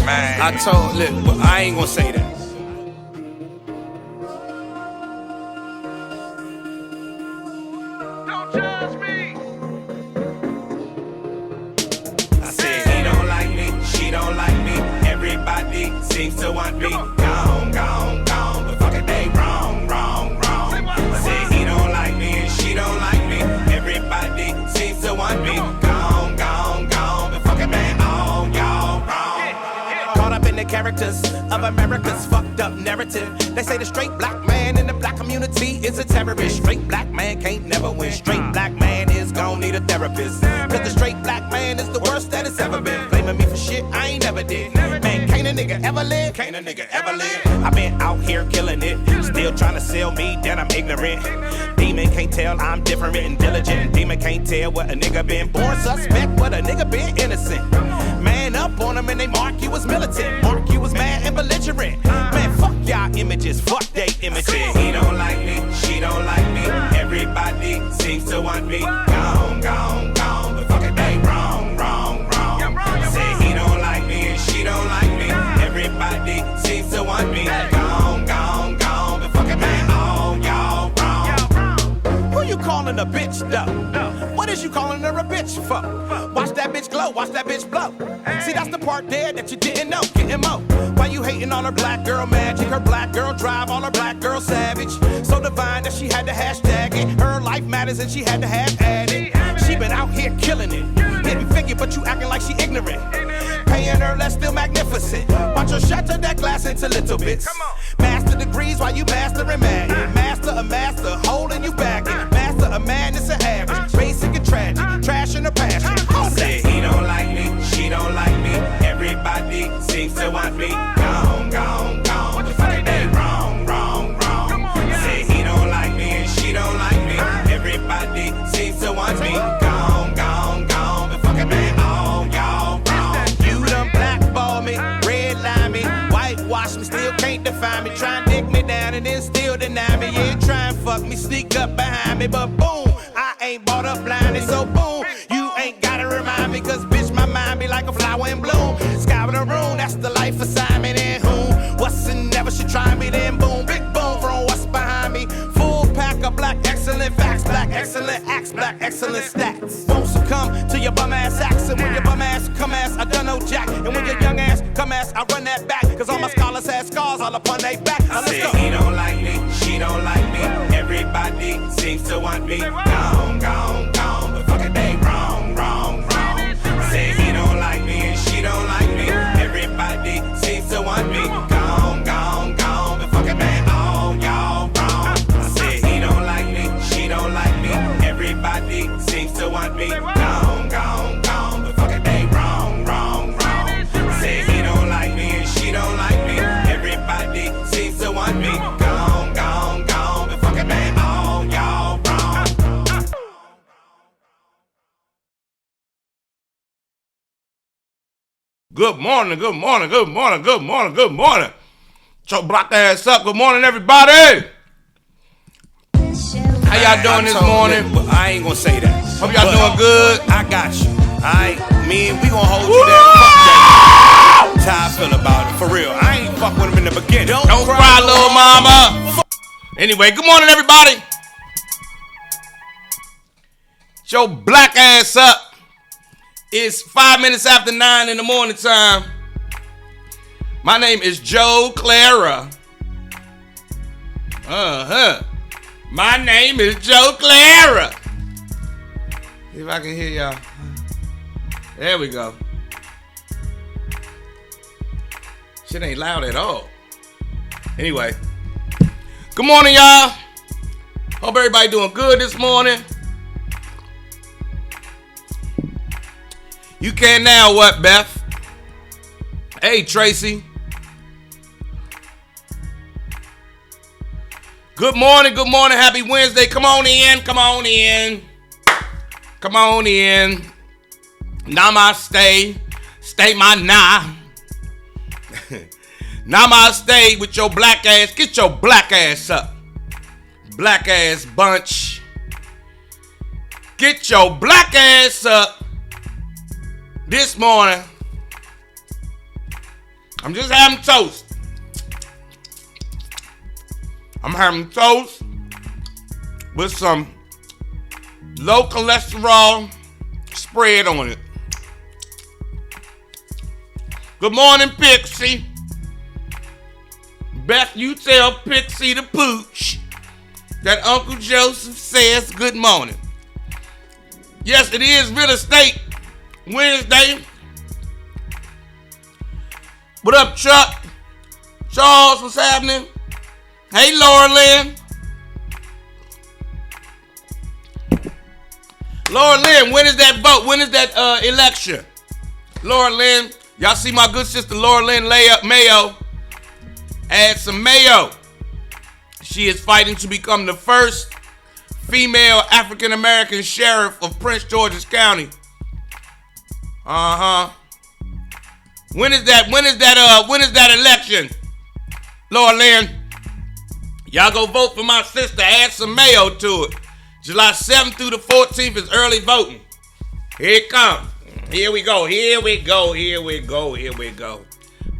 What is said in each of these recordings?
Man, I told, look, but I ain't gonna say that. Don't judge me. I said he don't like me, she don't like me. Everybody seems to want me. Gone, gone, gone, but fuck it, they wrong, wrong, wrong. I said he don't like me and she don't like me. Everybody seems to want me. Gone, gone, gone, but fuck it, man, all y'all wrong. Caught up in the characters of America's fucked up narrative. They say the straight black man in the black community is a terrorist. Straight black man can't never win. Straight black man is gon' need a therapist. Cause the straight black man is the worst that it's ever been. Blaming me for shit I ain't never did. Man, can't a nigga ever live? Can't a nigga ever live? I been out here killing it. Still trying to sell me that I'm ignorant. Demon can't tell I'm different and diligent. Demon can't tell what a nigga been. Born suspect, but a nigga been innocent. Man up on them and they mark you as militant. Mark you as mad and belligerent. Man, fuck y'all images, fuck they images. He don't like me, she don't like me. Everybody seems to want me. Gone, gone, gone, but fuck it, they wrong, wrong, wrong. Say he don't like me and she don't like me. Everybody seems to want me. Gone, gone, gone, but fuck it, man, all y'all wrong. Who you calling a bitch though? What is you calling her a bitch for? Watch that bitch glow, watch that bitch blow. See, that's the part there that you didn't know. Getting mo. Why you hating on her black girl magic? Her black girl drive, all her black girl savage. So divine that she had to hashtag it. Her life matters and she had to have added. She been out here killing it. Didn't figure, but you acting like she ignorant. Paying her less, still magnificent. Watch her shatter that glass into little bits. Master degrees while you mastering Madden. Master a master, holding you back. Master a madness and average. Basic and tragic, trash in her passion. Say he don't like me, she don't like me. Everybody seems to want me. Gone, gone, gone. The fuck they wrong, wrong, wrong. Say he don't like me and she don't like me. Everybody seems to want me. Gone, gone, gone. The fucking man, all y'all wrong. You done blackball me, redline me, whitewash me, still can't define me. Try and dick me down and then still deny me. Yeah, try and fuck me, sneak up behind me, but boom, I ain't bought up blinded, so boom, you ain't gotta remind me, cause bitch, my mind be like a flower in bloom. Sky with a room, that's the life assignment, and whom, what's and never should try me, then boom, big boom from what's behind me. Full pack of black excellent facts, black excellent acts, black excellent stats. Won't succumb to your bum ass acts, and when your bum ass come ass, I done no jack, and when your young ass come ass, I run that back, cause all my scholars had scars all upon they back. Now let's go. He don't like me, she don't like me, everybody seems to want me. Gone, gone, gone, but fuck it, they wrong, wrong, wrong. Say he don't like me and she don't like me. Everybody seems to want me. Gone, gone, gone, but fuck it, man, all y'all wrong. I said he don't like me, she don't like me. Everybody seems to want me. Gone, gone, gone, but fuck it, they wrong, wrong, wrong. Say he don't like me and she don't like me. Everybody seems to want me. Gone, gone, gone, but fuck it, man, all y'all wrong. Good morning, good morning, good morning, good morning, good morning. So block that ass up. Good morning, everybody. How y'all doing this morning? But I ain't gonna say that. Hope y'all doing good. I got you. Alright, me and we gonna hold you down. Fuck that. That's how I feel about it, for real. I ain't fuck with him in the beginning. Don't cry, little mama. Anyway, good morning, everybody. Show black ass up. It's 5 minutes after 9 in the morning time. My name is Joe Clara. My name is Joe Clara. See if I can hear y'all. There we go. Shit ain't loud at all. Anyway. Good morning, y'all. Hope everybody doing good this morning. You can now what, Beth? Hey, Tracy. Good morning, happy Wednesday. Come on in. Namaste. Stay my nah. Namaste with your black ass. Get your black ass up. Black ass bunch. Get your black ass up. This morning, I'm just having toast. I'm having toast with some low cholesterol spread on it. Good morning, Pixie. Beth, you tell Pixie the pooch that Uncle Joseph says good morning. Yes, it is Real Estate Wednesday. What up, Chuck? Charles, what's happening? Hey, Laura Lynn. Laura Lynn, when is that vote? When is that election? Laura Lynn, y'all see my good sister Laura Lynn lay up mayo. Add some mayo. She is fighting to become the first female African American sheriff of Prince George's County. When is that election? Laura Lynn, y'all go vote for my sister. Add some mayo to it. July 7th through the 14th is early voting. Here it comes. Here we go.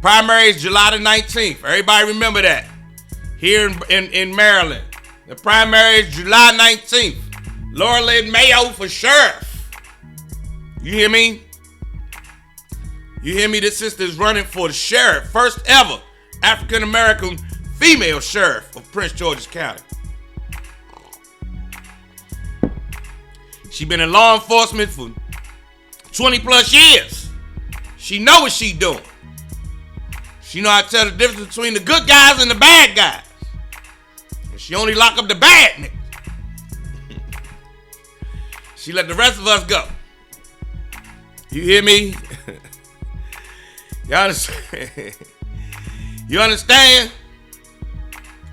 Primaries July the 19th. Everybody remember that. Here in Maryland. The primaries July 19th. Laura Lynn Mayo for sheriff. You hear me? You hear me? This sister is running for the sheriff. First ever African American female sheriff of Prince George's County. She been in law enforcement for 20 plus years. She know what she doing. She know how to tell the difference between the good guys and the bad guys. And she only lock up the bad niggas. She let the rest of us go. You hear me? You understand? You understand?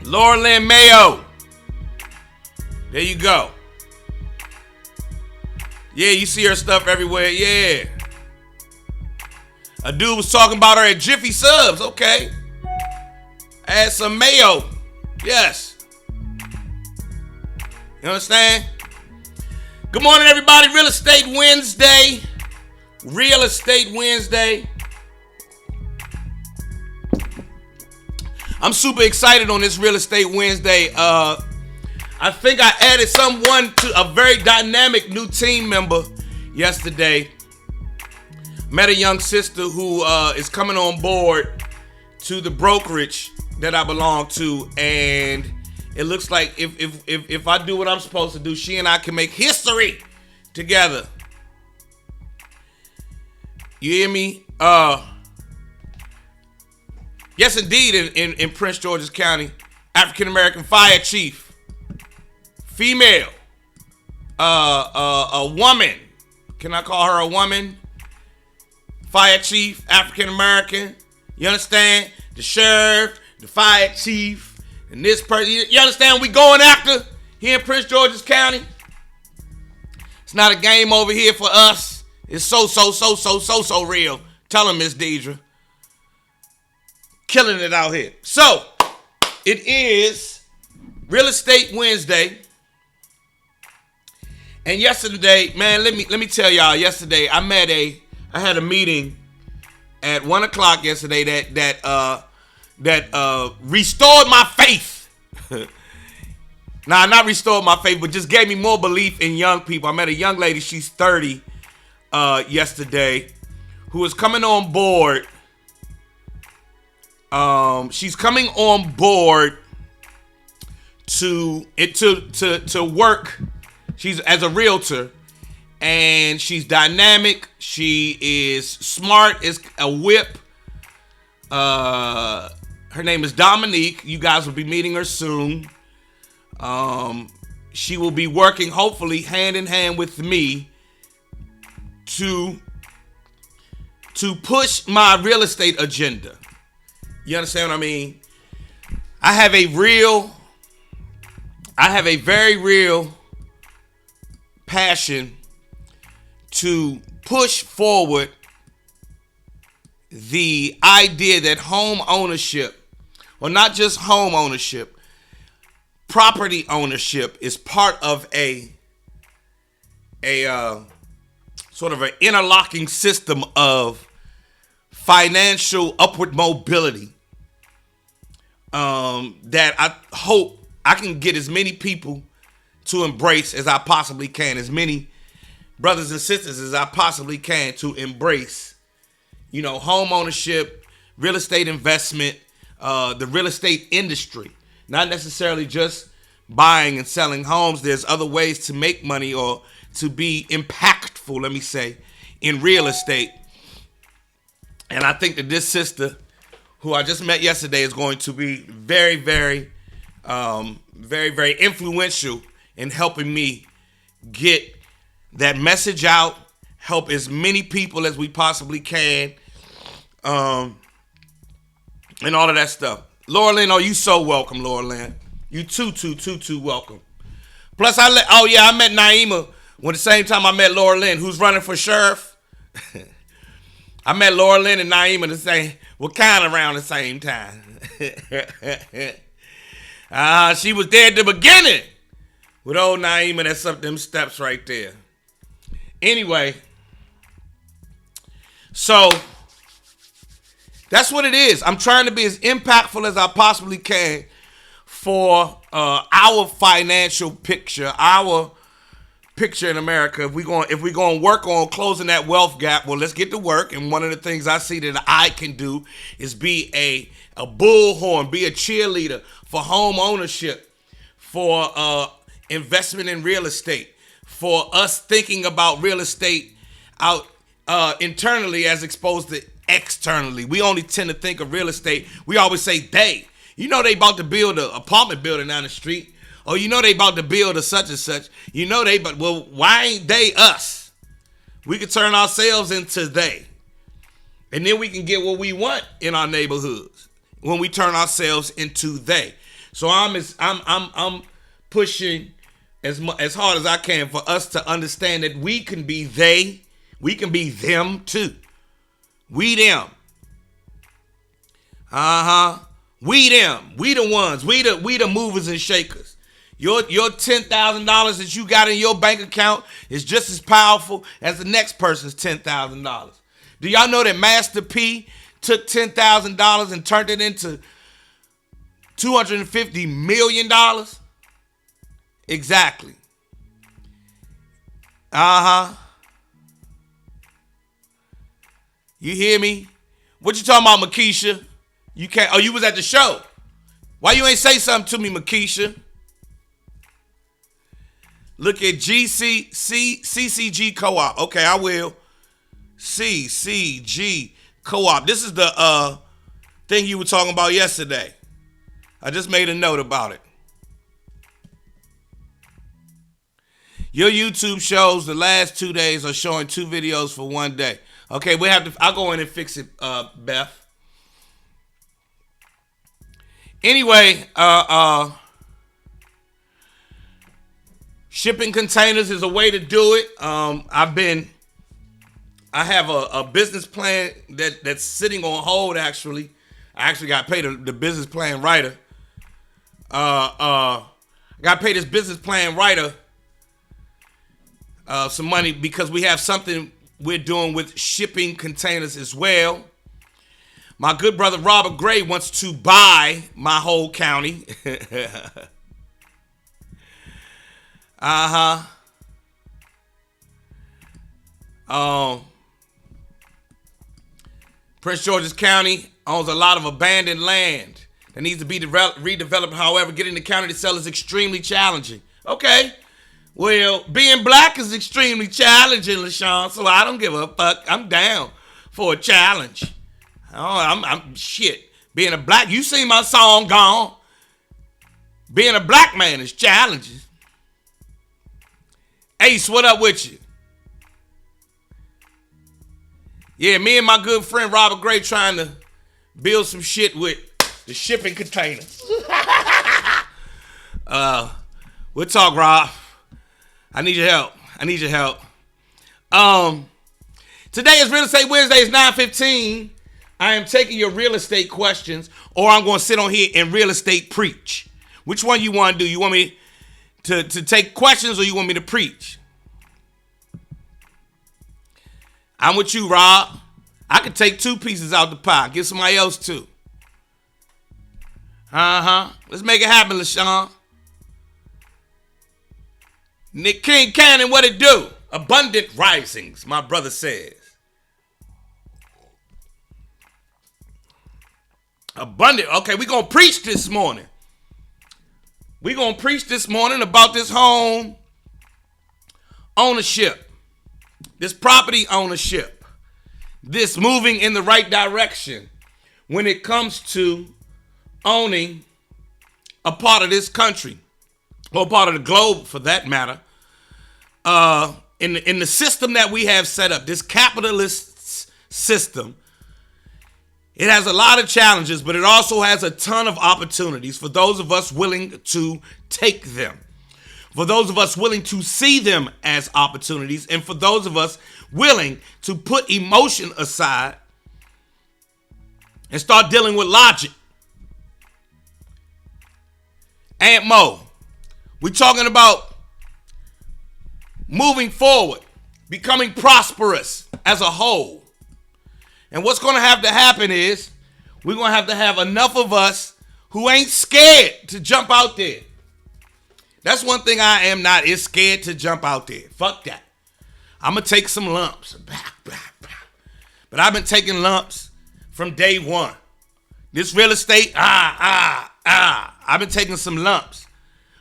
Laura Lynn Mayo. There you go. Yeah, you see her stuff everywhere. Yeah. A dude was talking about her at Jiffy Subs. Okay. Add some mayo. Yes. You understand? Good morning, everybody. Real Estate Wednesday. Real Estate Wednesday. I'm super excited on this Real Estate Wednesday. I think I added someone to a very dynamic new team member yesterday. Met a young sister who is coming on board to the brokerage that I belong to, and it looks like if I do what I'm supposed to do, she and I can make history together. You hear me? Yes, indeed, in Prince George's County, African American fire chief. Female, a woman, can I call her a woman? Fire chief, African American, you understand? The sheriff, the fire chief, and this person, you understand what we going after here in Prince George's County? It's not a game over here for us. It's so real. Tell him, Miss Deidre. Killing it out here. So, it is Real Estate Wednesday. And yesterday, man, let me tell y'all. Yesterday, I had a meeting at 1:00 yesterday that restored my faith. Nah, not restored my faith, but just gave me more belief in young people. I met a young lady. She's 30 yesterday, who is coming on board. She's coming on board to work. She's as a realtor, and she's dynamic. She is smart as a whip. Her name is Dominique. You guys will be meeting her soon. She will be working, hopefully, hand in hand with me to push my real estate agenda. You understand what I mean? I have a very real passion to push forward the idea that home ownership, or not just home ownership, property ownership is part of a sort of an interlocking system of financial upward mobility that I hope I can get as many people to embrace as I possibly can, as many brothers and sisters as I possibly can to embrace, home ownership, real estate investment, the real estate industry. Not necessarily just buying and selling homes. There's other ways to make money or to be impactful, let me say, in real estate. And I think that this sister, who I just met yesterday, is going to be very, very, very, very influential in helping me get that message out, help as many people as we possibly can, and all of that stuff. Laura Lynn, oh, you so welcome, Laura Lynn. You too welcome. Plus, I met Naima when the same time I met Laura Lynn, who's running for sheriff. I met Laura Lynn and Naima kind of around the same time. She was there at the beginning with old Naima. That's up them steps right there. Anyway, so that's what it is. I'm trying to be as impactful as I possibly can for our financial picture, our picture in America. If we're going to work on closing that wealth gap, well, let's get to work. And one of the things I see that I can do is be a bullhorn, be a cheerleader for home ownership, for investment in real estate, for us thinking about real estate out internally as opposed to externally. We only tend to think of real estate. We always say they. They about to build an apartment building down the street. Or they about to build a such and such. Well, why ain't they us? We can turn ourselves into they. And then we can get what we want in our neighborhoods when we turn ourselves into they. So I'm pushing as hard as I can for us to understand that we can be they. We can be them too. We them. We them. We the ones. We the movers and shakers. Your $10,000 that you got in your bank account is just as powerful as the next person's $10,000. Do y'all know that Master P took $10,000 and turned it into $250 million? Exactly. You hear me? What you talking about, Makisha? You can't. Oh, you was at the show. Why you ain't say something to me, Makisha? Look at CCG Co-op. Okay, I will. CCG Co-op. This is the thing you were talking about yesterday. I just made a note about it. Your YouTube shows the last 2 days are showing 2 videos for 1 day. Okay, I'll go in and fix it, Beth. Anyway, shipping containers is a way to do it. I have a business plan that's sitting on hold, actually. I actually got paid the business plan writer. I got paid this business plan writer some money because we have something we're doing with shipping containers as well. My good brother Robert Gray wants to buy my whole county. Prince George's County owns a lot of abandoned land that needs to be redeveloped. However, getting the county to sell is extremely challenging. Okay. Well, being black is extremely challenging, LaShawn, so I don't give a fuck. I'm down for a challenge. I'm shit. Being a black, you seen my song, Gone. Being a black man is challenging. Ace, what up with you? Yeah, me and my good friend Robert Gray trying to build some shit with the shipping containers. We'll talk, Rob. I need your help. Today is Real Estate Wednesday. It's 9:15. I am taking your real estate questions, or I'm going to sit on here and real estate preach. Which one you want to do? You want me to take questions, or you want me to preach? I'm with you, Rob. I could take 2 pieces out the pie. Give somebody else 2. Let's make it happen, LaShawn. Nick King Cannon, what it do? Abundant risings, my brother says. Abundant. Okay, we're going to preach this morning. We're going to preach this morning about this home ownership, this property ownership, this moving in the right direction when it comes to owning a part of this country, or part of the globe for that matter. In the system that we have set up, this capitalist system, it has a lot of challenges, but it also has a ton of opportunities for those of us willing to take them, for those of us willing to see them as opportunities, and for those of us willing to put emotion aside and start dealing with logic. Aunt Mo, we're talking about moving forward, becoming prosperous as a whole. And what's going to have to happen is we're going to have enough of us who ain't scared to jump out there. That's one thing I am not, is scared to jump out there. Fuck that. I'm going to take some lumps. But I've been taking lumps from day one. This real estate, I've been taking some lumps.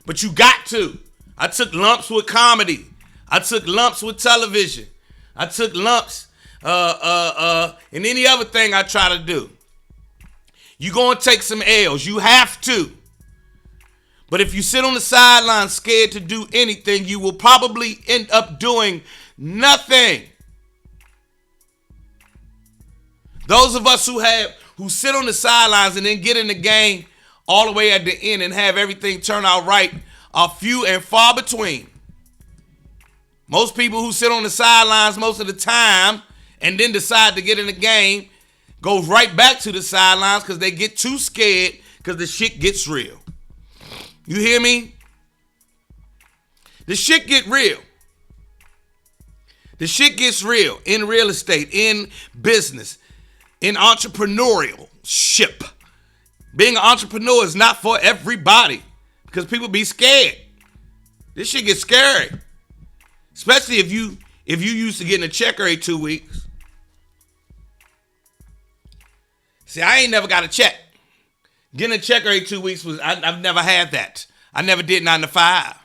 But you got to. I took lumps with comedy. I took lumps with television. I took lumps and any other thing I try to do. You're going to take some L's. You have to. But if you sit on the sidelines scared to do anything, you will probably end up doing nothing. Those of us who sit on the sidelines and then get in the game all the way at the end and have everything turn out right are few and far between. Most people who sit on the sidelines most of the time and then decide to get in the game go right back to the sidelines because they get too scared because the shit gets real. You hear me? The shit get real. The shit gets real in real estate, in business, in entrepreneurship. Being an entrepreneur is not for everybody because people be scared. This shit gets scary. Especially if you used to getting a check every 2 weeks. See, I ain't never got a check. Getting a check every 2 weeks I've never had that. I never did 9 to 5.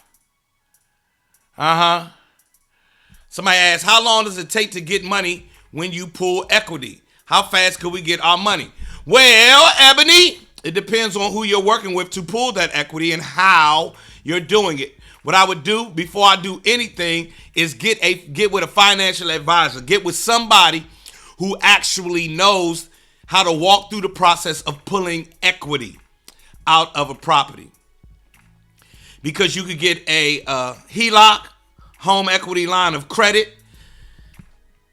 Somebody asked, how long does it take to get money when you pull equity? How fast could we get our money? Well, Ebony, it depends on who you're working with to pull that equity and how you're doing it. What I would do before I do anything is get with a financial advisor. Get with somebody who actually knows how to walk through the process of pulling equity out of a property. Because you could get a HELOC, home equity line of credit.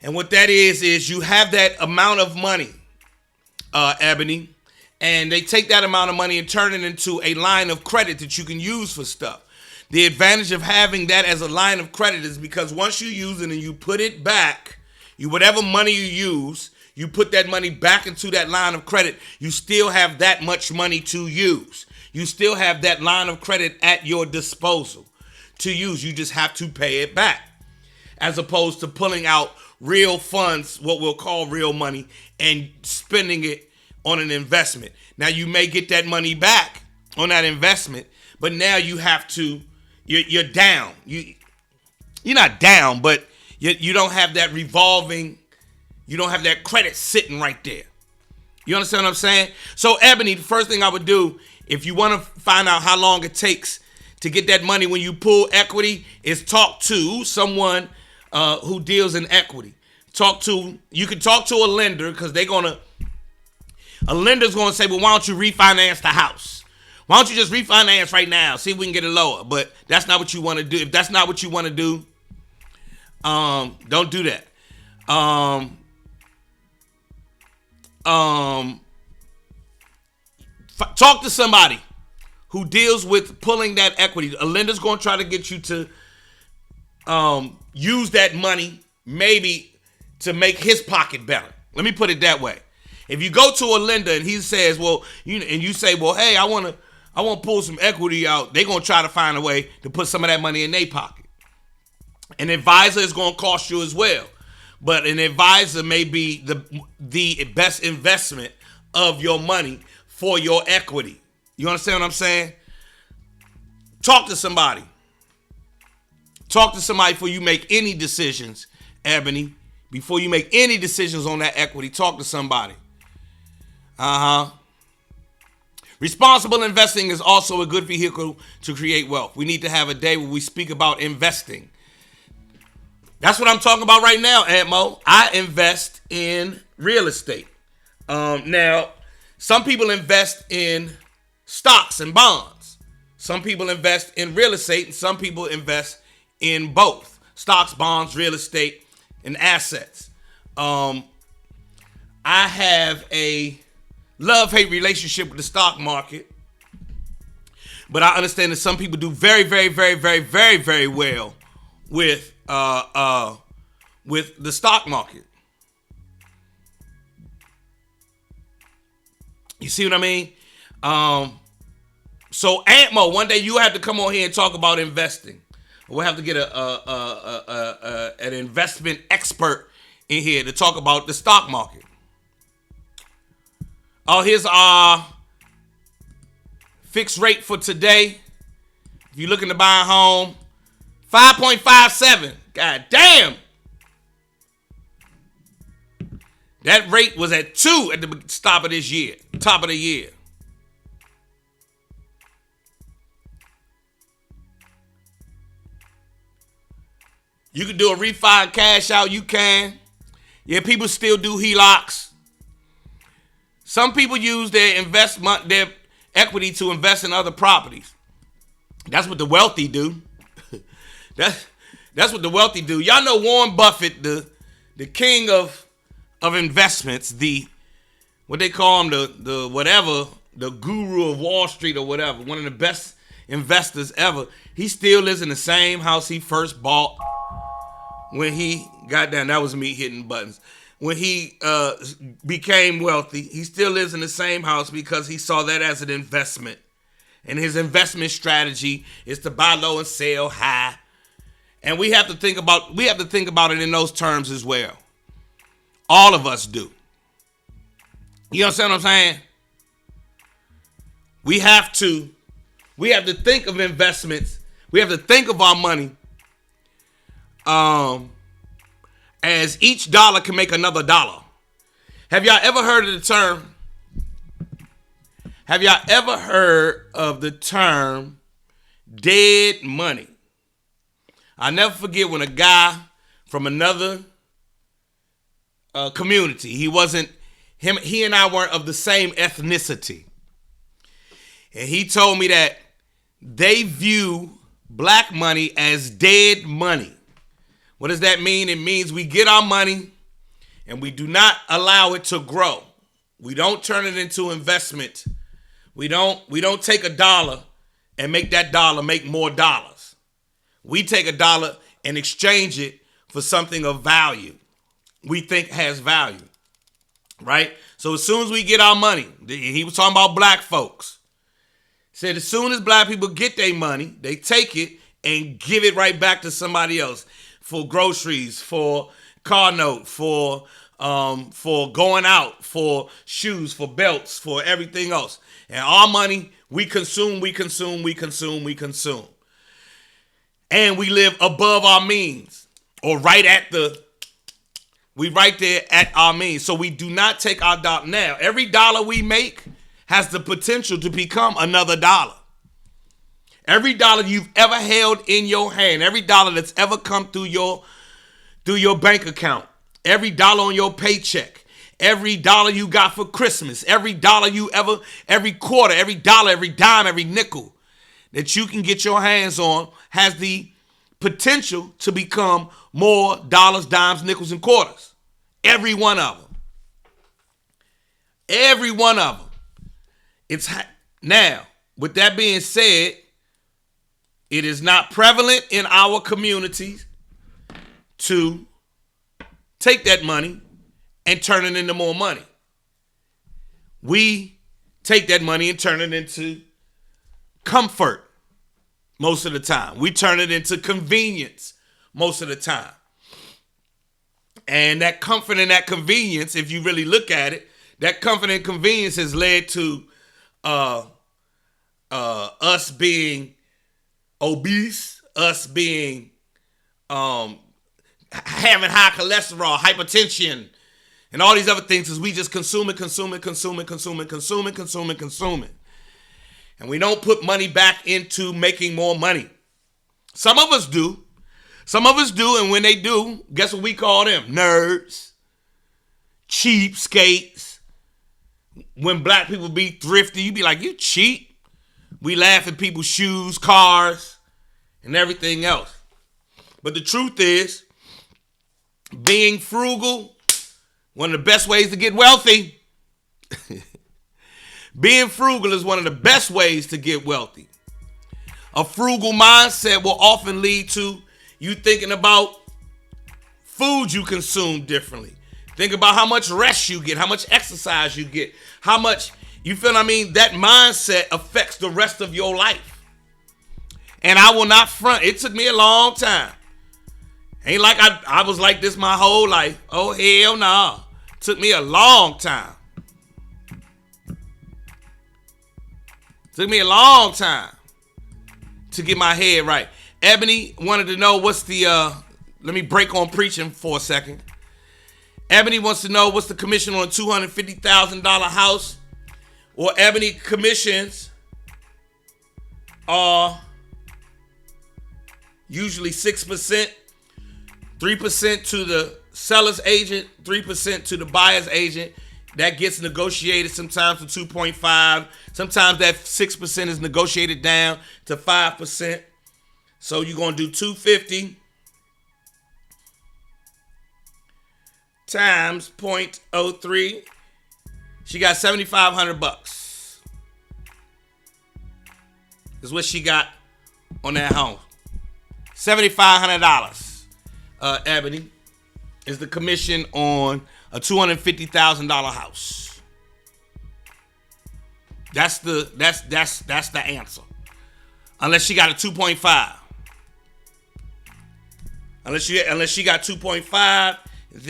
And what that is you have that amount of money, Ebony, and they take that amount of money and turn it into a line of credit that you can use for stuff. The advantage of having that as a line of credit is because once you use it and you put it back, whatever money you use, you put that money back into that line of credit, you still have that much money to use. You still have that line of credit at your disposal to use. You just have to pay it back. As opposed to pulling out real funds, what we'll call real money, and spending it on an investment. Now you may get that money back on that investment, but now you have to, you're down. You're not down, but you don't have that revolving, you don't have that credit sitting right there. You understand what I'm saying? So Ebony, the first thing I would do, if you want to find out how long it takes to get that money when you pull equity, is talk to someone who deals in equity. You can talk to a lender because a lender's going to say, well, why don't you refinance the house? Why don't you just refinance right now? See if we can get it lower. But that's not what you want to do. If that's not what you want to do, don't do that. Talk to somebody who deals with pulling that equity. A lender's going to try to get you to use that money maybe to make his pocket better. Let me put it that way. If you go to a lender and he says, well, and you say, well, hey, I want to pull some equity out, they're going to try to find a way to put some of that money in their pocket. An advisor is going to cost you as well. But an advisor may be the best investment of your money for your equity. You understand what I'm saying? Talk to somebody. Talk to somebody before you make any decisions, Ebony. Before you make any decisions on that equity, talk to somebody. Responsible investing is also a good vehicle to create wealth. We need to have a day where we speak about investing. That's what I'm talking about right now, Aunt Mo. I invest in real estate. Now, some people invest in stocks and bonds. Some people invest in real estate, and some people invest in both. Stocks, bonds, real estate, and assets. I have a love-hate relationship with the stock market, but I understand that some people do very, very, very, very, very, very well with the stock market. You see what I mean? So Aunt Mo, one day you have to come on here and talk about investing. We'll have to get an investment expert in here to talk about the stock market. Oh, here's our fixed rate for today. If you're looking to buy a home, 5.57. God damn. That rate was at 2 at the top of this year. Top of the year. You can do a refi and cash out. You can. Yeah, people still do HELOCs. Some people use their equity to invest in other properties. That's what the wealthy do. That's what the wealthy do. Y'all know Warren Buffett, the king of investments, what they call him, the guru of Wall Street or whatever, one of the best investors ever. He still lives in the same house he first bought when he got down. That was me hitting buttons. When he became wealthy, he still lives in the same house because he saw that as an investment. And his investment strategy is to buy low and sell high. And we have to think about it in those terms as well. All of us do. You understand what I'm saying? We have to think of investments. We have to think of our money as each dollar can make another dollar. Have y'all ever heard of the term? Have y'all ever heard of the term dead money? I'll never forget when a guy from another community, he and I weren't of the same ethnicity. And he told me that they view black money as dead money. What does that mean? It means we get our money and we do not allow it to grow. We don't turn it into investment. We don't take a dollar and make that dollar make more dollars. We take a dollar and exchange it for something of value we think has value, right? So as soon as we get our money, he was talking about black folks. He said as soon as black people get their money, they take it and give it right back to somebody else for groceries, for car note, for going out, for shoes, for belts, for everything else. And our money, we consume. And we live above our means, or right there at our means. So we do not take our dollar. Now, every dollar we make has the potential to become another dollar. Every dollar you've ever held in your hand, every dollar that's ever come through your bank account, every dollar on your paycheck, every dollar you got for Christmas, every dollar every quarter, every dollar, every dime, every nickel that you can get your hands on has the potential to become more dollars, dimes, nickels, and quarters. Every one of them. Every one of them. Now, with that being said, it is not prevalent in our communities to take that money and turn it into more money. We take that money and turn it into comfort most of the time. We turn it into convenience most of the time. And that comfort and that convenience, if you really look at it, that comfort and convenience has led to us being obese, us being having high cholesterol, hypertension, and all these other things, because we just consume it. And we don't put money back into making more money. Some of us do. And when they do, guess what we call them? Nerds. Cheapskates. When black people be thrifty, you be like, you cheap. We laugh at people's shoes, cars, and everything else. But the truth is, being frugal, one of the best ways to get wealthy. Being frugal is one of the best ways to get wealthy. A frugal mindset will often lead to you thinking about food you consume differently. Think about how much rest you get, how much exercise you get, how much, you feel what I mean? That mindset affects the rest of your life. And I will not front. It took me a long time. Ain't like I was like this my whole life. Oh, hell no. Took me a long time. Took me a long time to get my head right. Ebony wanted to know what's the, let me break on preaching for a second. Ebony wants to know what's the commission on a $250,000 house. Well, Ebony, commissions are usually 6%, 3% to the seller's agent, 3% to the buyer's agent. That gets negotiated sometimes to 2.5. Sometimes that 6% is negotiated down to 5%. So you're going to do 250 times 0.03. She got $7,500. Is what she got on that home. $7,500. Ebony is the commission on a $250,000 house. That's the answer. Unless she got a 2.5. Unless she got 2.5, then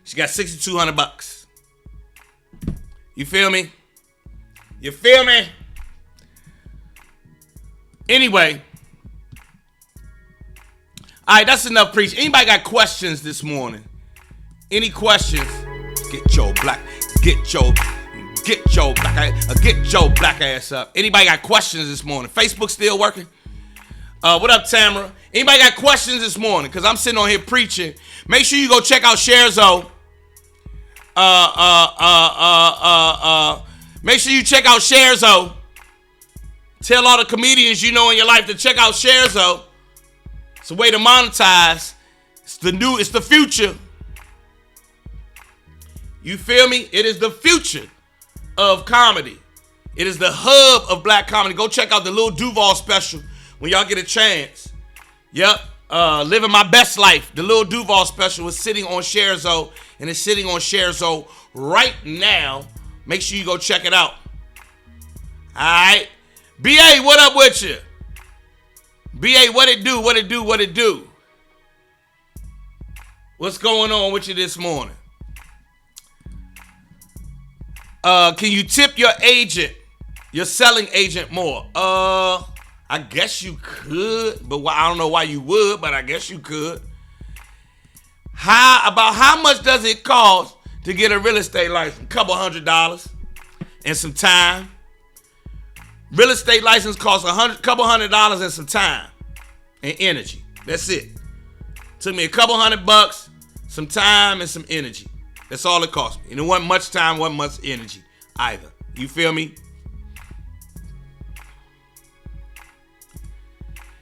she got $6,200. You feel me? You feel me? Anyway. All right, that's enough preaching. Anybody got questions this morning? Any questions? Get your black ass up. Anybody got questions this morning? Facebook still working? What up, Tamara? Anybody got questions this morning? Because I'm sitting on here preaching. Make sure you go check out ShareZo. Make sure you check out ShareZo. Tell all the comedians you know in your life to check out ShareZo. It's a way to monetize. It's the future. You feel me? It is the future of comedy. It is the hub of black comedy. Go check out the Lil Duval special when y'all get a chance. Yep. Living My Best Life. The Lil Duval special is sitting on ShareZo, and it's sitting on ShareZo right now. Make sure you go check it out. All right. BA, what up with you? BA, what it do? What's going on with you this morning? Can you tip your agent, your selling agent more? I guess you could, but I don't know why you would, but I guess you could. How much does it cost to get a real estate license? Couple $100 and some time. Real estate license costs couple $100 and some time and energy. That's it. Took me a couple $100, some time and some energy. That's all it cost me. And it wasn't much time, wasn't much energy either. You feel me?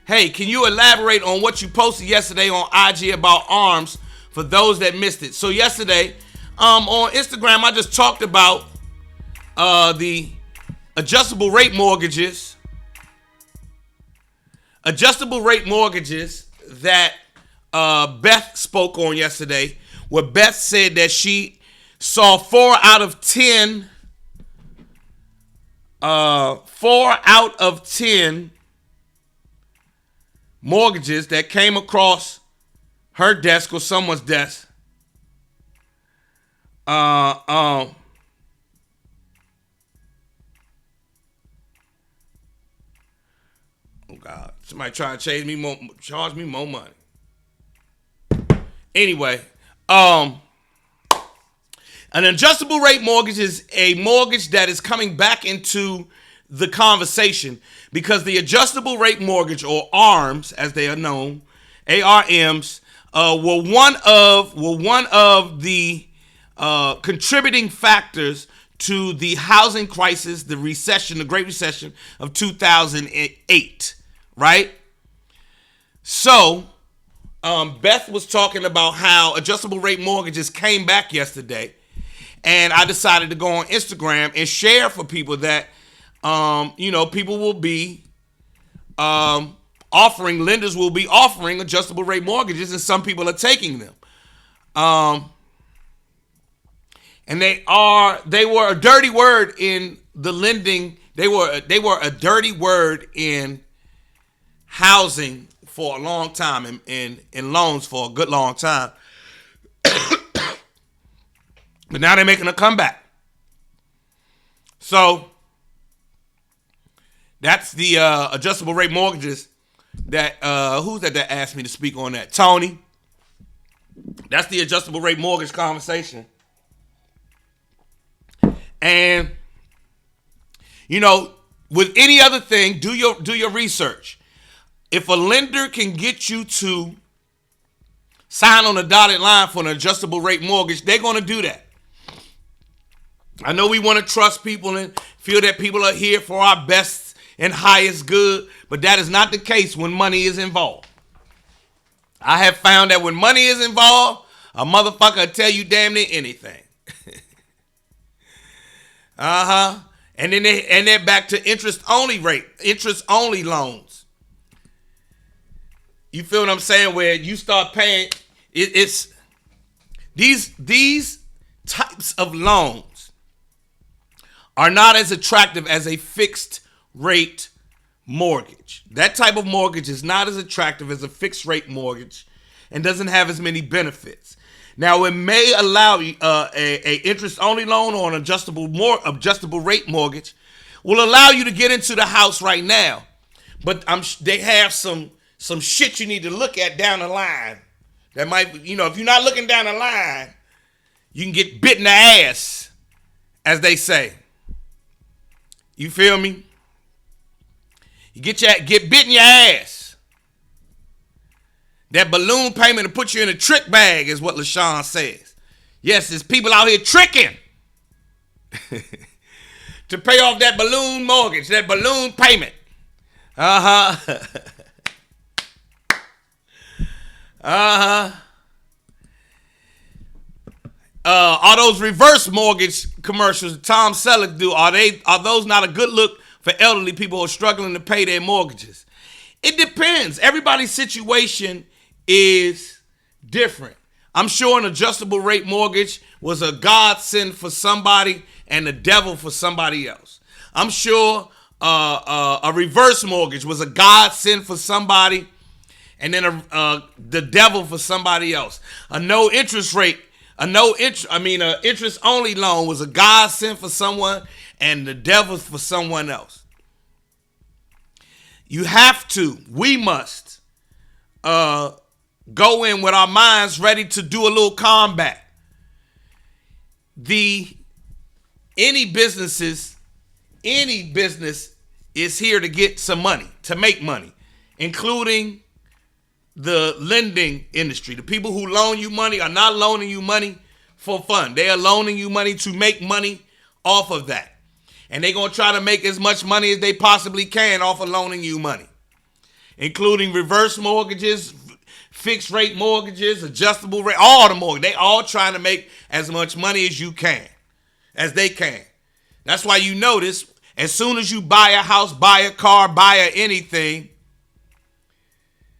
Hey, can you elaborate on what you posted yesterday on IG about arms for those that missed it? So yesterday, on Instagram, I just talked about the adjustable rate mortgages. Adjustable rate mortgages that Beth spoke on yesterday, where Beth said that she saw 4 out of 10 mortgages that came across her desk or someone's desk. Oh God, somebody try to charge me more money. Anyway, an adjustable rate mortgage is a mortgage that is coming back into the conversation because the adjustable rate mortgage, or ARMs as they are known, ARMs, were one of the contributing factors to the housing crisis, the recession, the Great Recession of 2008, right? So, Beth was talking about how adjustable rate mortgages came back yesterday, and I decided to go on Instagram and share for people that, people will be lenders will be offering adjustable rate mortgages, and some people are taking them. And they were a dirty word in the lending. They were a dirty word in housing for a long time, and in loans for a good long time. But now they're making a comeback. So that's the adjustable rate mortgages that who's that asked me to speak on that? Tony. That's the adjustable rate mortgage conversation. And with any other thing, do your research. If a lender can get you to sign on a dotted line for an adjustable rate mortgage, they're going to do that. I know we want to trust people and feel that people are here for our best and highest good, but that is not the case when money is involved. I have found that when money is involved, a motherfucker will tell you damn near anything. And then they're back to interest only loans. You feel what I'm saying? Where you start paying, it's these types of loans are not as attractive as a fixed rate mortgage. That type of mortgage is not as attractive as a fixed rate mortgage and doesn't have as many benefits. Now, it may allow you a interest only loan or an adjustable rate mortgage will allow you to get into the house right now, but they have some shit you need to look at down the line. That might, if you're not looking down the line, you can get bit in the ass, as they say. You feel me? You get bit in your ass. That balloon payment to put you in a trick bag is what LaShawn says. Yes, there's people out here tricking to pay off that balloon mortgage, that balloon payment. Are those reverse mortgage commercials Tom Selleck do? Are those not a good look for elderly people who are struggling to pay their mortgages? It depends. Everybody's situation is different. I'm sure an adjustable rate mortgage was a godsend for somebody and the devil for somebody else. I'm sure a reverse mortgage was a godsend for somebody and then the devil for somebody else. A interest only loan was a godsend for someone and the devil for someone else. We must go in with our minds ready to do a little combat. Any business is here to get some money, to make money, including the lending industry. The people who loan you money are not loaning you money for fun. They are loaning you money to make money off of that. And they're going to try to make as much money as they possibly can off of loaning you money, including reverse mortgages, fixed rate mortgages, adjustable rate, all the mortgage. They all trying to make as much money as you can, as they can. That's why you notice as soon as you buy a house, buy a car, buy anything,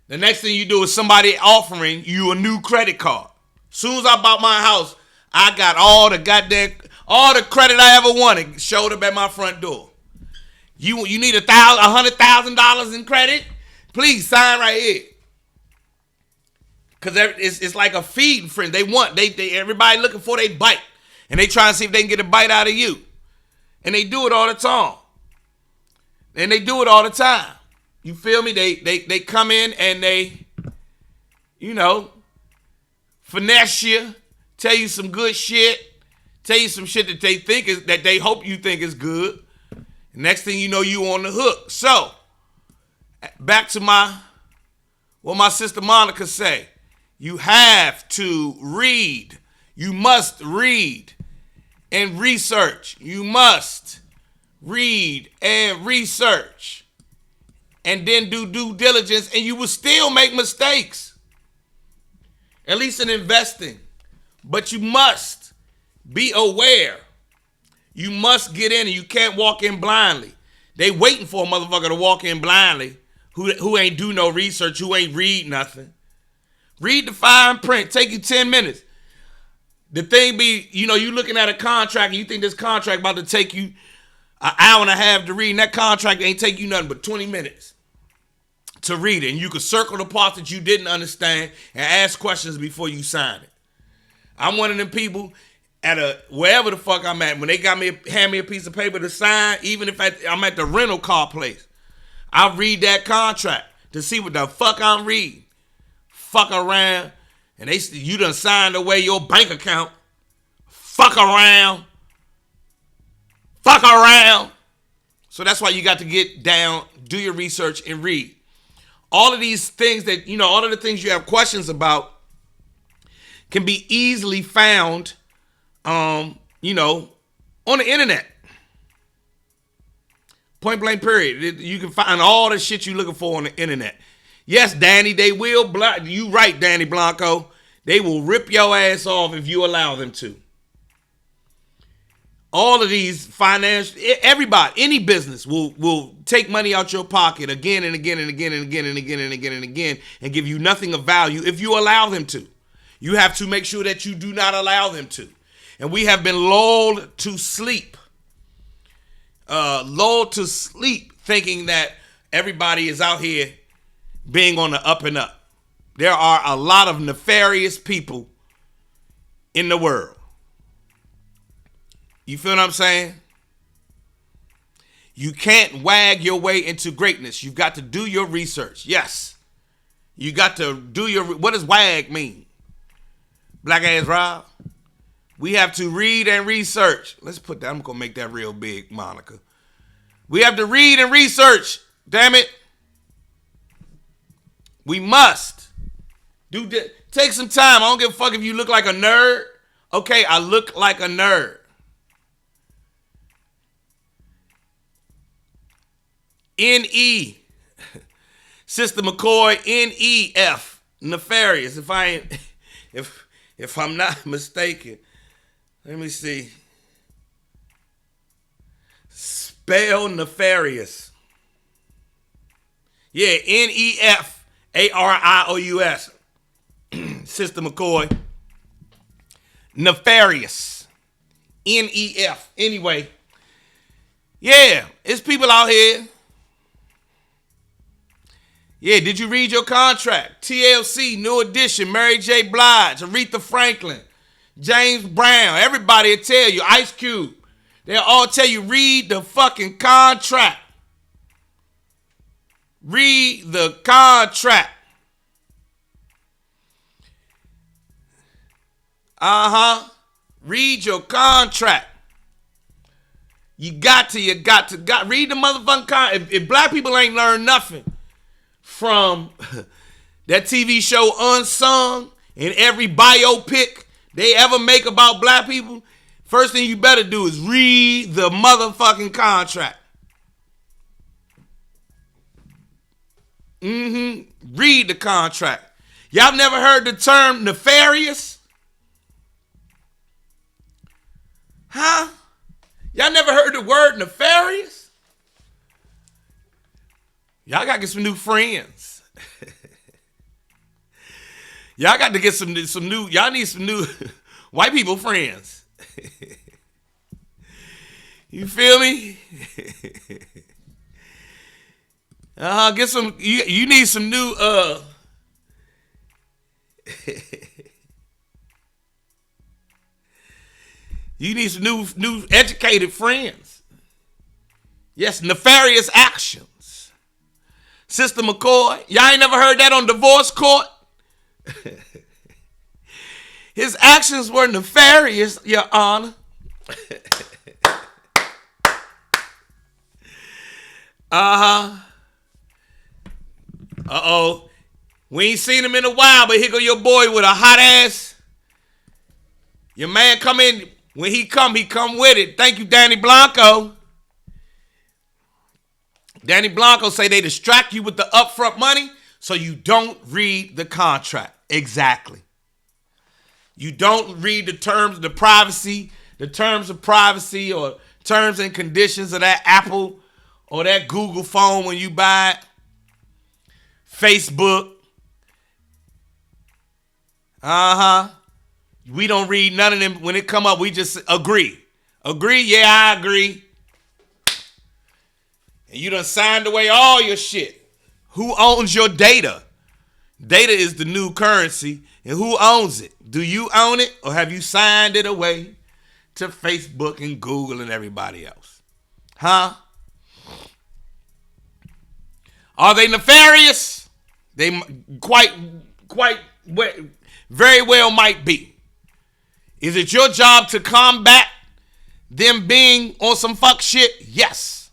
the next thing you do is somebody offering you a new credit card. As soon as I bought my house, I got all the credit I ever wanted showed up at my front door. You need $100,000 in credit? Please sign right here. Cause it's like a feeding friend. They everybody looking for their bite, and they try to see if they can get a bite out of you, and they do it all the time. And they do it all the time. You feel me? They come in and they, finesse you, tell you some good shit, tell you some shit that they that they hope you think is good. Next thing you know, you on the hook. So, back to what my sister Monica say. You have to read. You must read and research. You must read and research. And then do due diligence, and you will still make mistakes. At least in investing. But you must be aware. You must get in, and you can't walk in blindly. They waiting for a motherfucker to walk in blindly who ain't do no research, who ain't read nothing. Read the fine print. Take you 10 minutes. The thing be, you looking at a contract and you think this contract about to take you an hour and a half to read, and that contract ain't take you nothing but 20 minutes to read it. And you can circle the parts that you didn't understand and ask questions before you sign it. I'm one of them people wherever the fuck I'm at, when they hand me a piece of paper to sign, even if I'm at the rental car place, I read that contract to see what the fuck I'm reading. Fuck around, and you done signed away your bank account. Fuck around. So that's why you got to get down, do your research, and read. All of these things all of the things you have questions about can be easily found, on the internet. Point blank period. You can find all the shit you're looking for on the internet. Yes, Danny, they will. You right, Danny Blanco. They will rip your ass off if you allow them to. All of these everybody, any business will take money out your pocket again and again and again and again and again and again and again and give you nothing of value if you allow them to. You have to make sure that you do not allow them to. And we have been lulled to sleep. Thinking that everybody is out here being on the up and up. There are a lot of nefarious people in the world. You feel what I'm saying? You can't wag your way into greatness. You've got to do your research. Yes. You got to do what does wag mean? Black ass Rob? We have to read and research. Let's put that. I'm going to make that real big, Monica. We have to read and research. Damn it. We must. Take some time. I don't give a fuck if you look like a nerd. Okay, I look like a nerd. N-E. Sister McCoy, N-E-F. Nefarious. If I'm not mistaken. Let me see. Spell nefarious. Yeah, N-E-F-A-R-I-O-U-S. Sister McCoy. Nefarious. N-E-F. Anyway. Yeah, it's people out here. Yeah, did you read your contract? TLC, New Edition, Mary J. Blige, Aretha Franklin, James Brown. Everybody will tell you. Ice Cube. They'll all tell you, read the fucking contract. Read the contract. Read your contract. You got to read the motherfucking contract. If black people ain't learned nothing from that TV show Unsung and every biopic they ever make about black people, first thing you better do is read the motherfucking contract. Read the contract. Y'all never heard the term nefarious? Huh? Y'all never heard the word nefarious? Y'all got to get some new friends. Y'all got to get some new, y'all need some new white people friends. You feel me? Get some, you need some new, you need some new educated friends. Yes, nefarious actions. Sister McCoy, y'all ain't never heard that on divorce court? His actions were nefarious, Your Honor. Uh-oh. We ain't seen him in a while, but here go your boy with a hot ass. Your man come in. When he come with it. Thank you, Danny Blanco. Danny Blanco say they distract you with the upfront money so you don't read the contract. Exactly. You don't read the terms of privacy or terms and conditions of that Apple or that Google phone when you buy it. Facebook. We don't read none of them. When it come up, we just agree. Agree? Yeah, I agree. And you done signed away all your shit. Who owns your data? Data is the new currency. And who owns it? Do you own it or have you signed it away to Facebook and Google and everybody else? Huh? Are they nefarious? They very well might be. Is it your job to combat them being on some fuck shit? Yes.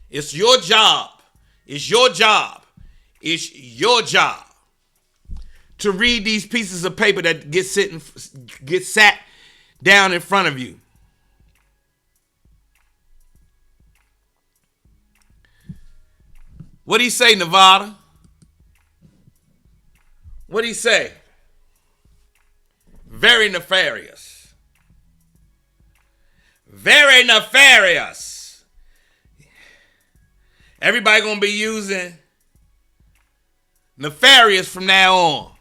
It's your job. It's your job. It's your job to read these pieces of paper that get sat down in front of you. What'd he say, Nevada? What'd he say? Very nefarious. Very nefarious. Everybody gonna be using nefarious from now on.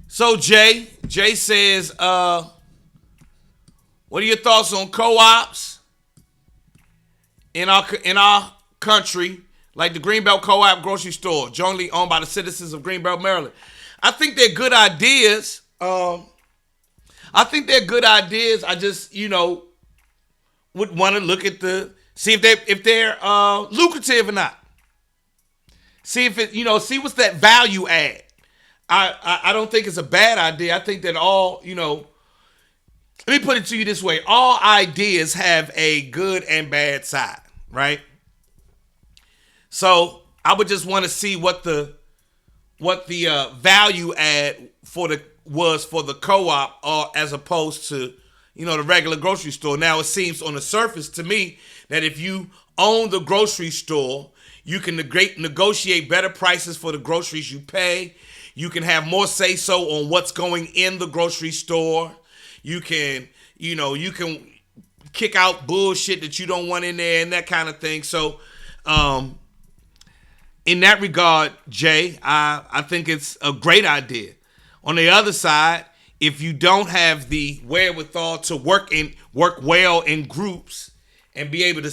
So Jay says, what are your thoughts on co-ops in our country, like the Greenbelt Co-op grocery store, jointly owned by the citizens of Greenbelt, Maryland? I think they're good ideas. I just, would want to look at see if they're lucrative or not. See if it, see what's that value add. I don't think it's a bad idea. I think that all, let me put it to you this way. All ideas have a good and bad side, right? So I would just want to see what the value add was for the co-op as opposed to, the regular grocery store. Now it seems on the surface to me that if you own the grocery store, you can negotiate better prices for the groceries you pay. You can have more say so on what's going in the grocery store. You can, you can kick out bullshit that you don't want in there and that kind of thing. So, in that regard, Jay, I think it's a great idea. On the other side, if you don't have the wherewithal to work well in groups and be able to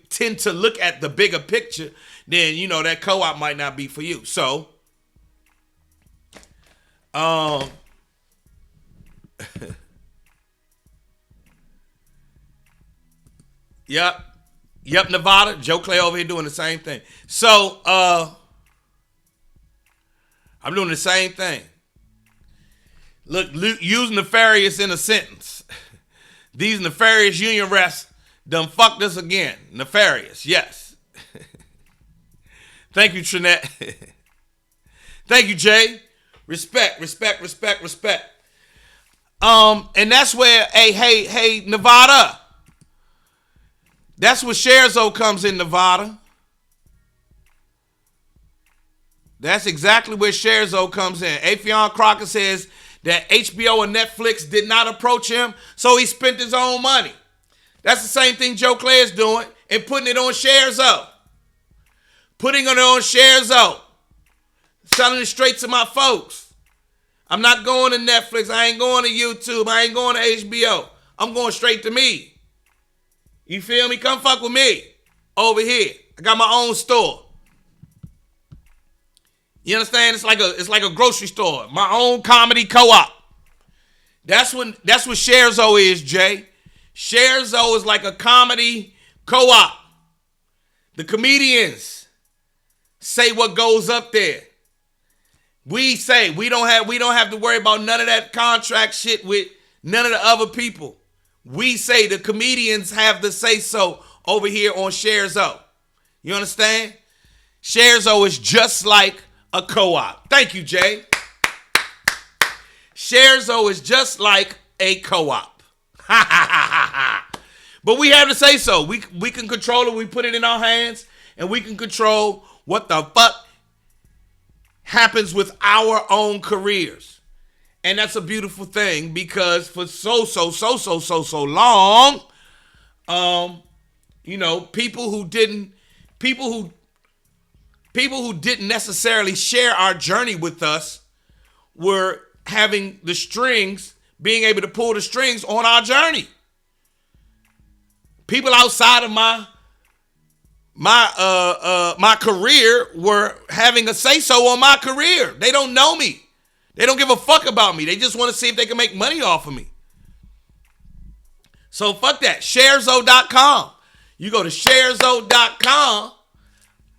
tend to look at the bigger picture, then that co-op might not be for you. So, Yep, Nevada. Joe Clay over here doing the same thing. So, I'm doing the same thing. Look, use nefarious in a sentence. These nefarious union reps done fucked us again. Nefarious, yes. Thank you, Trinette. Thank you, Jay. Respect. And that's where, hey, Nevada. That's where Scherzo comes in, Nevada. That's exactly where Scherzo comes in. Afion Crocker says that HBO and Netflix did not approach him, so he spent his own money. That's the same thing Joe Claire's doing and putting it on Scherzo. Putting it on Scherzo. Selling it straight to my folks. I'm not going to Netflix. I ain't going to YouTube. I ain't going to HBO. I'm going straight to me. You feel me? Come fuck with me over here. I got my own store. You understand? It's like a grocery store. My own comedy co-op. That's what Scherzo is, Jay. Scherzo is like a comedy co-op. The comedians say what goes up there. We say we don't have to worry about none of that contract shit with none of the other people. We say the comedians have the say so over here on Scherzo. You understand? Scherzo is just like a co-op. Thank you, Jay. Scherzo is just like a co-op. But we have to say so. We can control it. We put it in our hands, and we can control what the fuck happens with our own careers. And that's a beautiful thing, because for so long, people who didn't necessarily share our journey with us were having the strings, being able to pull the strings on our journey. People outside of my career were having a say-so on my career. They don't know me. They don't give a fuck about me. They just want to see if they can make money off of me. So fuck that. Scherzo.com. You go to Scherzo.com.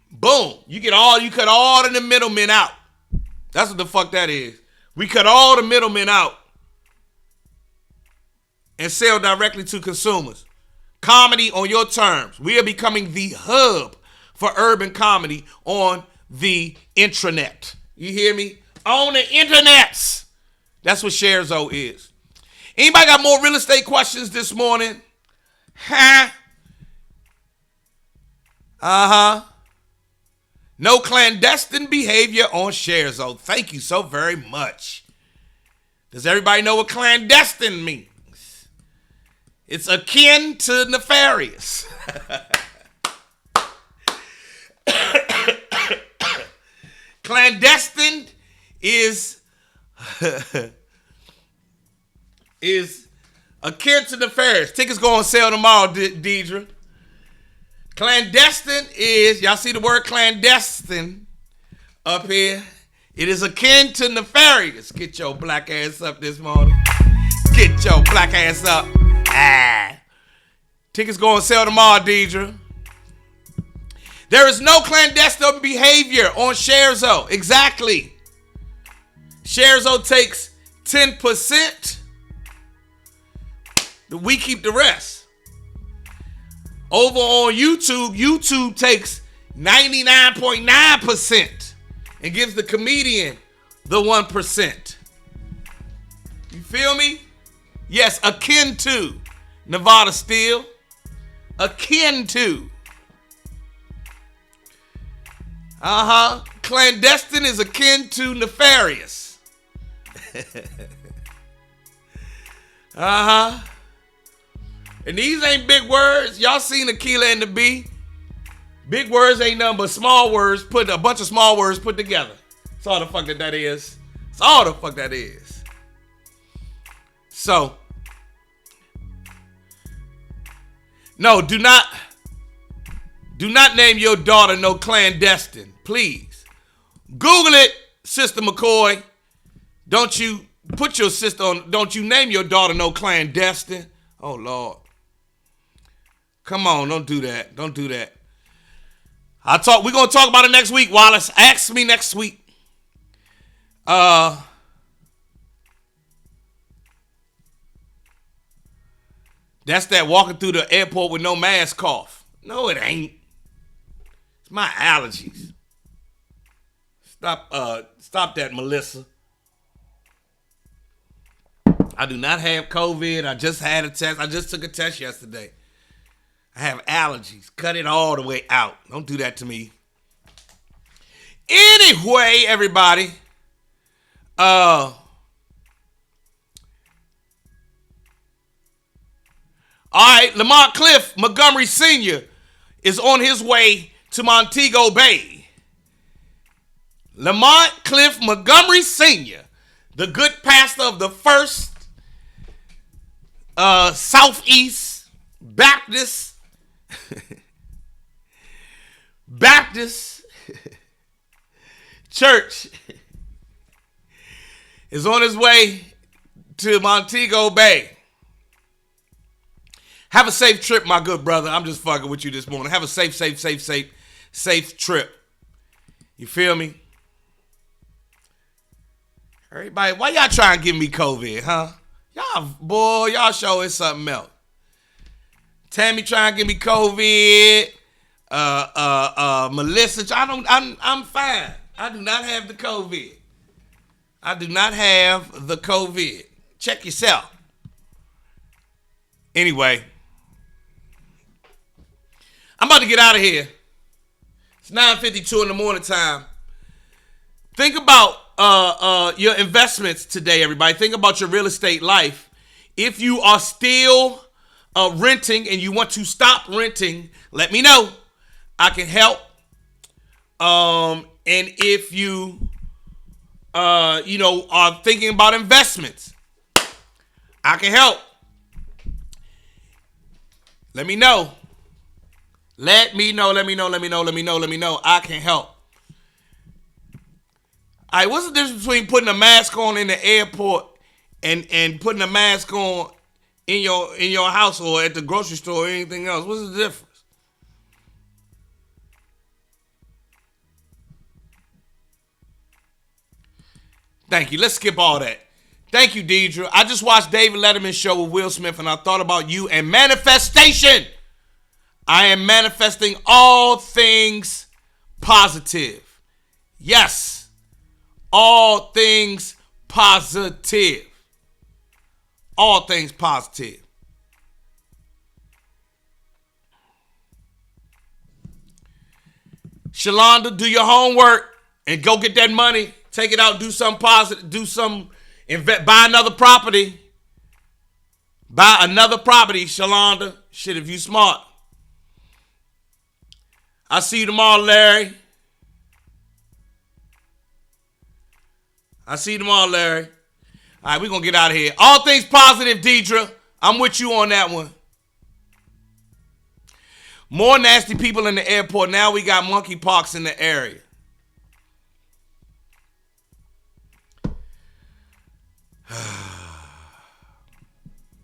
Boom. You cut all of the middlemen out. That's what the fuck that is. We cut all the middlemen out and sell directly to consumers. Comedy on your terms. We are becoming the hub for urban comedy on the intranet. You hear me? On the internets. That's what Scherzo is. Anybody got more real estate questions this morning? Huh? No clandestine behavior on Scherzo. Thank you so very much. Does everybody know what clandestine means? It's akin to nefarious. Clandestine is akin to nefarious. Tickets go on sale tomorrow, Deidre. Clandestine is, y'all see the word clandestine up here? It is akin to nefarious. Get your black ass up this morning. Get your black ass up. Tickets go on sale tomorrow, Deidre. There is no clandestine behavior on Scherzo. Exactly. Scherzo takes 10%. We keep the rest. Over on YouTube takes 99.9% and gives the comedian the 1%. You feel me? Yes, akin to Nevada Steel. Akin to. Clandestine is akin to nefarious. And these ain't big words. Y'all seen Aquila and the Bee. Big words ain't nothing but small words, a bunch of small words put together. That's all the fuck that is. That's all the fuck that is. So, no, do not name your daughter no clandestine, please. Google it, Sister McCoy. Don't you name your daughter no clandestine. Oh, Lord. Come on, don't do that. Don't do that. We're going to talk about it next week, Wallace. Ask me next week. That's that walking through the airport with no mask cough. No, it ain't. It's my allergies. Stop that, Melissa. I do not have COVID. I just had a test. I just took a test yesterday. I have allergies. Cut it all the way out. Don't do that to me. Anyway, everybody. All right, Lamont Cliff Montgomery Sr. is on his way to Montego Bay. Lamont Cliff Montgomery Sr., the good pastor of the First Southeast Baptist Church, is on his way to Montego Bay. Have a safe trip, my good brother. I'm just fucking with you this morning. Have a safe trip. You feel me? Everybody, why y'all trying to give me COVID, huh? Y'all show is something else. Tammy trying to give me COVID. Melissa, I'm fine. I do not have the COVID. Check yourself. Anyway, I'm about to get out of here. It's 9:52 in the morning time. Think about your investments today, everybody. Think about your real estate life. If you are still renting and you want to stop renting, let me know. I can help. And if you, are thinking about investments, I can help. Let me know. I can help. All right, what's the difference between putting a mask on in the airport and putting a mask on in your house or at the grocery store or anything else? What's the difference? Thank you. Let's skip all that. Thank you, Deidre. I just watched David Letterman's show with Will Smith, and I thought about you and manifestation. I am manifesting all things positive. Yes. All things positive. All things positive. Shalonda, do your homework and go get that money. Take it out, do something positive, buy another property. Buy another property, Shalonda. Shit, if you smart. I'll see you tomorrow, Larry. All right, we're going to get out of here. All things positive, Deidre. I'm with you on that one. More nasty people in the airport. Now we got monkeypox in the area.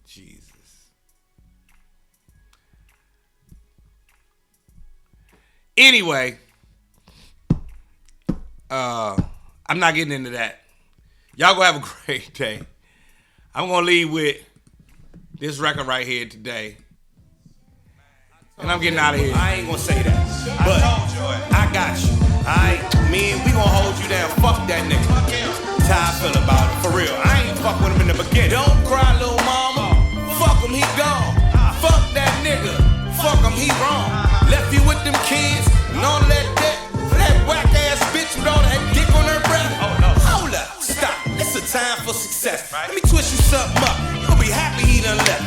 Jesus. Anyway, I'm not getting into that. Y'all gonna have a great day. I'm gonna leave with this record right here today. And I'm getting out of here. I ain't gonna say that, but I got you. Alright, man, we gonna hold you down. Fuck that nigga. That's how I feel about it, for real. I ain't fuck with him in the beginning. Don't cry, little mama. Fuck him, he gone. Fuck that nigga. Fuck him, he wrong. Left you with them kids and all that debt for that whack ass bitch with all that dick on her breath. Oh no. Hold up, stop. It's a time for success. Let me twist you something up. You gonna be happy he done left.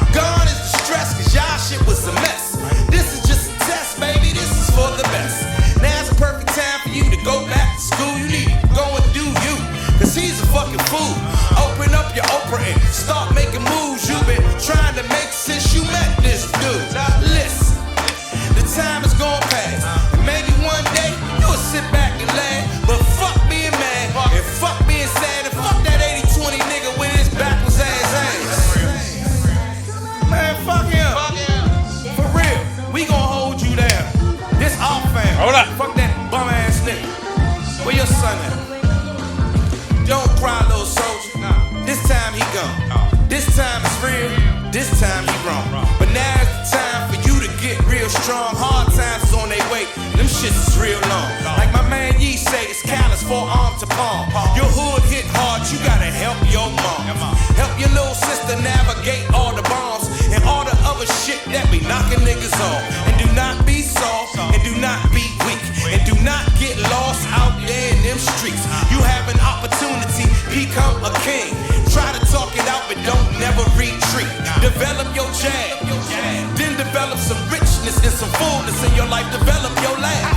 Gone is the stress, cause y'all shit was a mess. This is just a test, baby. This is for the best. Now's the perfect time for you to go back to school. You need to go and do you, cause he's a fucking fool. Open up your Oprah and start making moves you've been trying to make since you met this dude. Listen, the time is gonna pass, and maybe one day you'll sit back and laugh. But fuck being mad, and fuck being sad, and fuck that 80-20 nigga with his backwards ass. Man, fuck him. For real, we gon' hold you down. This our family. Hold up. Fuck that bum ass nigga. Where your son at? Don't cry, little soldier. This time he gone. This time it's real. This time he wrong. But now is the time for you to get real strong. Hard times is on their way. Them shits is real long. Like my man Yee say, it's callous forearm to palm. Your hood hit hard, you gotta help your mom. Help your little sister navigate all the bombs and all the other shit that be knocking niggas off. And do not be soft, and do not be weak, and do not get lost out there in them streets. You have an opportunity, become a king. Try to talk it out, but don't never retreat. Develop your jab, then develop some richness and some fullness in your life. Develop your laugh,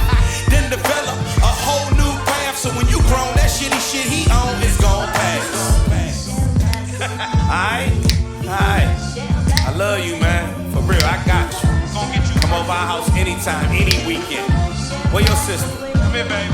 then develop a whole new path. So when you grown, that shitty shit he on is gon' pass. Alright? I love you, man. For real, I got you. Come over our house anytime, any weekend. Where your sister? Come here, baby.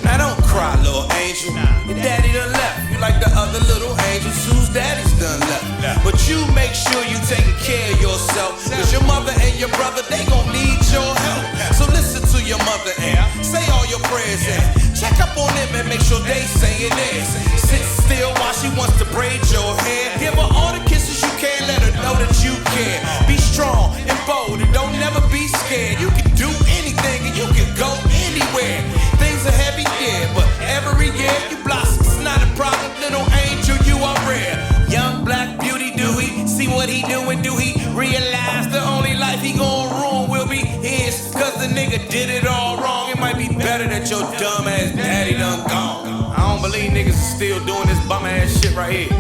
Now don't cry, little angel. Your daddy done left. You like the other little angels whose daddy's done left. But you make sure you taking care of yourself, cause your mother and your brother, they gon' need your help. So listen to your mother and say all your prayers and check up on them and make sure they saying theirs. Sit still while she wants to braid your hair. Give her all the kisses you can, let her know that you care. Be strong and bold and don't never be scared. You can do anything and you can go anywhere. Things are heavy, yeah, but every year you blossom. It's not a problem, little angel, you are rare. Young black beauty, do he see what he doing? Do he realize the only life he gon' ruin will be his? Cause the nigga did it all wrong. It might be better that your dumb ass daddy done gone. I don't believe niggas is still doing this bum ass shit right here.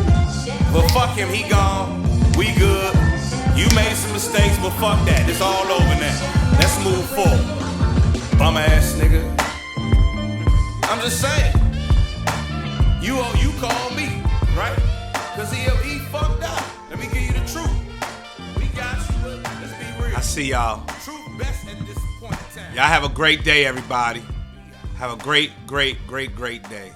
But fuck him, he gone. We good. You made some mistakes, but fuck that. It's all over now. Let's move forward. Bum ass nigga. I'm just saying. You call me, right? Cause he fucked up. Let me give you the truth. We got you, but let's be real. I see y'all. Truth best at this point in time. Y'all have a great day, everybody. Have a great day.